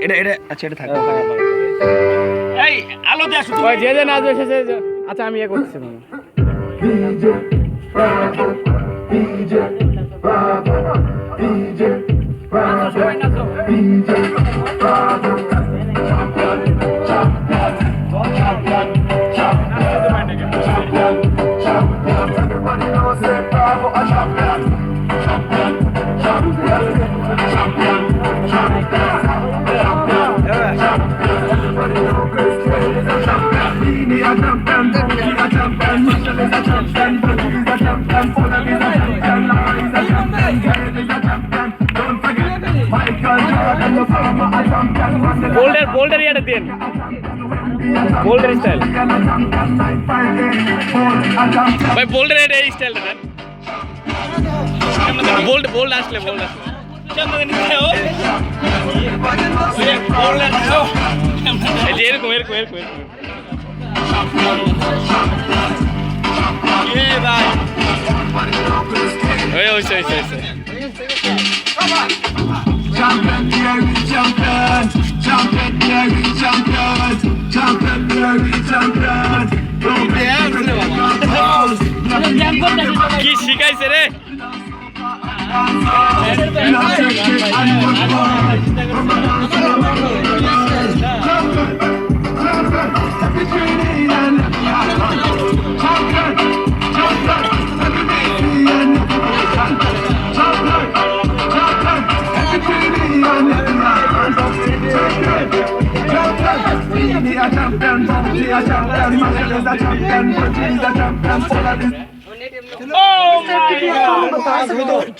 এটা আচ্ছা এটা থাকবে এই আলো দে শুধু ওই যে না যে শেষে আচ্ছা আমি করতেছি বোল্ডার ইয়াটা দেন বোল্ডার স্টাইল ভাই বোল্ডার এই স্টাইলটা দেন বোল্ড আসলে এরকম কি শিখাইছে রে Oh my God!